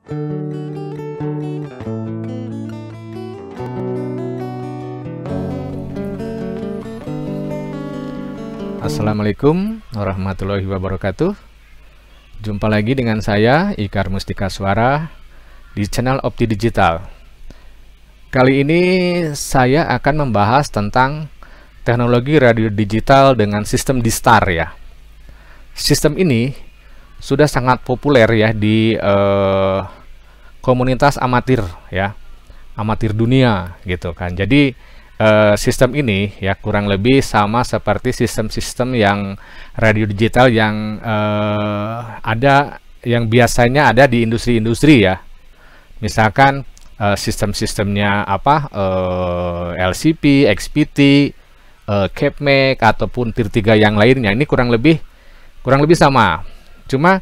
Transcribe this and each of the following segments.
Assalamualaikum warahmatullahi wabarakatuh. Jumpa lagi dengan saya Ikar Mustika Suara di channel Opti Digital. Kali ini saya akan membahas tentang teknologi radio digital dengan sistem D-Star ya. Sistem ini sudah sangat populer ya di komunitas amatir ya, amatir dunia gitu kan. Jadi sistem ini ya kurang lebih sama seperti sistem-sistem yang radio digital yang biasanya ada di industri-industri ya. Misalkan sistem-sistemnya apa, LCP, XPT, CapMake ataupun Tier 3 yang lainnya. Ini kurang lebih sama. Cuma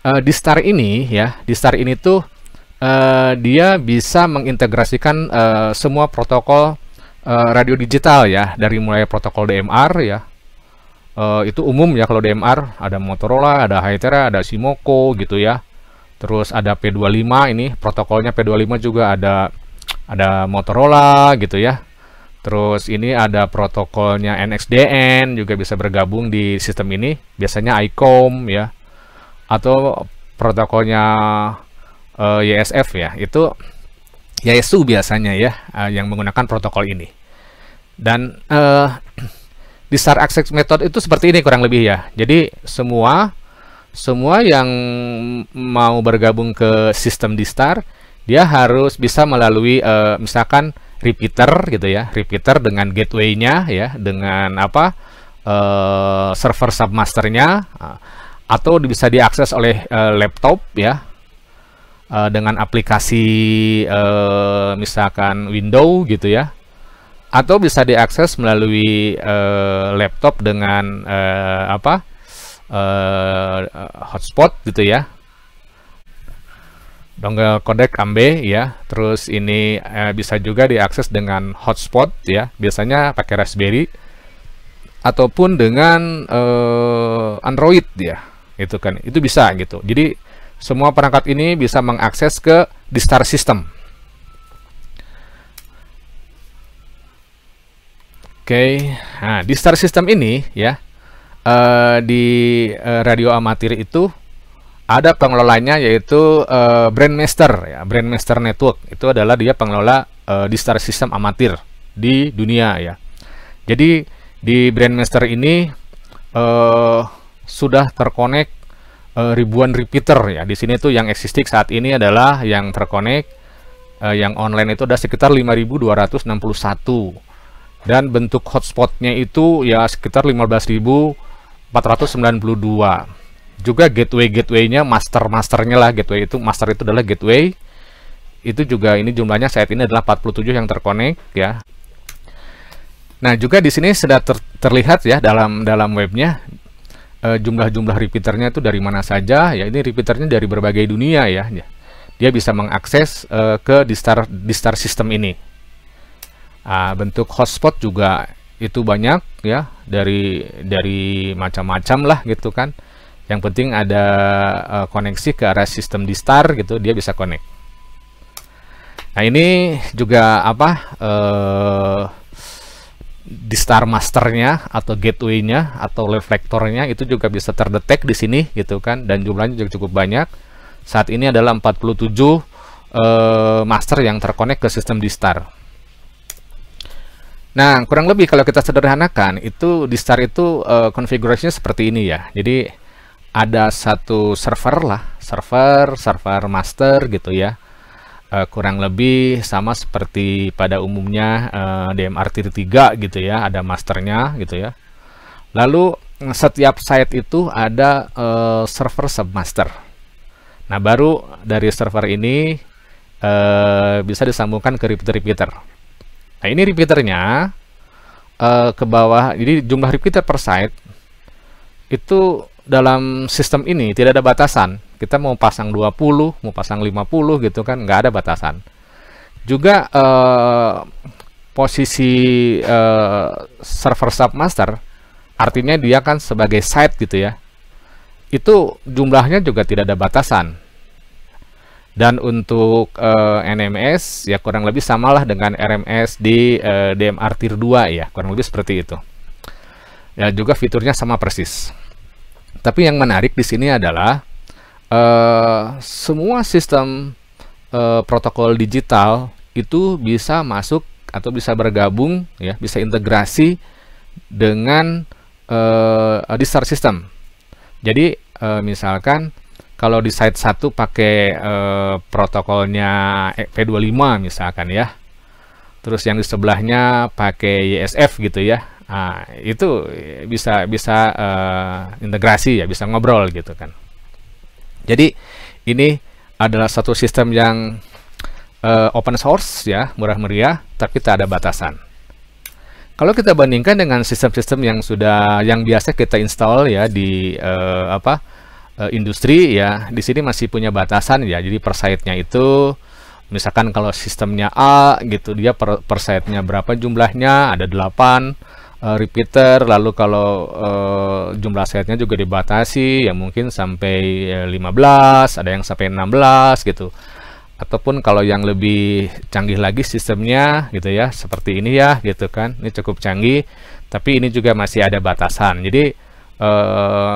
D-Star ini ya, D-Star ini tuh dia bisa mengintegrasikan semua protokol radio digital ya, dari mulai protokol DMR ya, itu umum ya. Kalau DMR ada Motorola, ada Hytera, ada Simoco gitu ya. Terus ada P25, ini protokolnya P25 juga ada Motorola gitu ya. Terus ini ada protokolnya NXDN juga bisa bergabung di sistem ini, biasanya ICOM ya, atau protokolnya YSF ya, itu Yaesu biasanya ya, yang menggunakan protokol ini. Dan D-Star Access Method itu seperti ini kurang lebih ya. Jadi semua yang mau bergabung ke sistem D-Star, dia harus bisa melalui misalkan repeater gitu ya, repeater dengan gateway-nya ya, dengan apa, server submasternya, atau bisa diakses oleh laptop ya, dengan aplikasi misalkan Windows gitu ya, atau bisa diakses melalui laptop dengan hotspot gitu ya, dongle codec AMBE ya. Terus ini bisa juga diakses dengan hotspot ya, biasanya pakai Raspberry ataupun dengan Android ya, itu kan, itu bisa gitu. Jadi semua perangkat ini bisa mengakses ke D-Star System. Oke, nah D-Star System ini ya, di radio amatir itu ada pengelolanya, yaitu Brandmaster ya, Brandmaster Network. Itu adalah dia pengelola D-Star System amatir di dunia ya. Jadi di Brandmaster ini sudah terkonek ribuan repeater ya. Di sini tuh yang existing saat ini adalah yang terkonek, yang online itu ada sekitar 5.261, dan bentuk hotspotnya itu ya sekitar 15.492. Juga gateway-gatewaynya, masternya lah, gateway itu, master itu adalah gateway. Itu juga ini jumlahnya saat ini adalah 47 yang terkonek ya. Nah, juga di sini sudah terlihat ya dalam webnya, jumlah repeaternya itu dari mana saja ya. Ini repeaternya dari berbagai dunia ya. Dia bisa mengakses ke D-Star System ini. Bentuk hotspot juga itu banyak ya, dari macam-macam lah gitu kan. Yang penting ada koneksi ke arah sistem D-Star gitu, dia bisa connect. Nah, ini juga apa, D-Star masternya atau gateway-nya atau reflektornya itu juga bisa terdetek di sini gitu kan, dan jumlahnya juga cukup banyak. Saat ini adalah 47 master yang terkonek ke sistem D-Star. Nah, kurang lebih kalau kita sederhanakan, itu D-Star itu konfigurasinya seperti ini ya. Jadi ada satu server lah, server master gitu ya. Kurang lebih sama seperti pada umumnya DMR Tier 3 gitu ya, ada masternya gitu ya. Lalu setiap site itu ada server submaster. Nah, baru dari server ini bisa disambungkan ke repeater. Nah, ini repeaternya ke bawah. Jadi jumlah repeater per site itu dalam sistem ini tidak ada batasan. Kita mau pasang 20, mau pasang 50 gitu kan, nggak ada batasan. Juga posisi server submaster, artinya dia kan sebagai site gitu ya, itu jumlahnya juga tidak ada batasan. Dan untuk NMS ya kurang lebih samalah dengan RMS di DMR Tier 2 ya, kurang lebih seperti itu. Ya juga fiturnya sama persis. Tapi yang menarik di sini adalah semua sistem protokol digital itu bisa masuk atau bisa bergabung ya, bisa integrasi dengan discharge system. Jadi misalkan kalau di site 1 pakai protokolnya P25 misalkan ya, terus yang di sebelahnya pakai YSF gitu ya, nah, itu bisa integrasi ya, bisa ngobrol gitu kan. Jadi ini adalah satu sistem yang open source ya, murah meriah, tapi tak ada batasan. Kalau kita bandingkan dengan sistem-sistem yang biasa kita install ya di industri ya, di sini masih punya batasan ya. Jadi per site-nya itu misalkan kalau sistemnya A gitu, dia per site-nya berapa jumlahnya, ada 8 repeater, lalu kalau jumlah site-nya juga dibatasi ya, mungkin sampai 15, ada yang sampai 16 gitu. Ataupun kalau yang lebih canggih lagi sistemnya gitu ya, seperti ini ya gitu kan, ini cukup canggih, tapi ini juga masih ada batasan. Jadi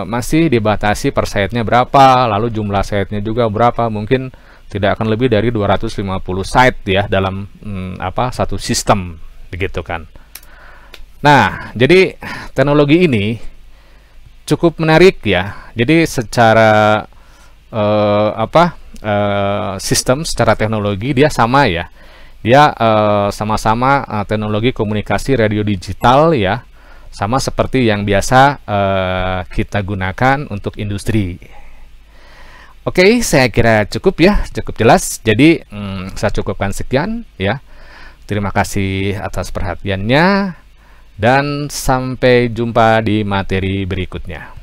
masih dibatasi per site-nya berapa, lalu jumlah site-nya juga berapa, mungkin tidak akan lebih dari 250 site ya dalam satu sistem begitu kan. Nah, jadi teknologi ini cukup menarik ya. Jadi secara sistem, secara teknologi dia sama ya. Dia sama-sama teknologi komunikasi radio digital ya. Sama seperti yang biasa kita gunakan untuk industri. Oke, saya kira cukup ya, cukup jelas. Jadi saya cukupkan sekian ya. Terima kasih atas perhatiannya dan sampai jumpa di materi berikutnya.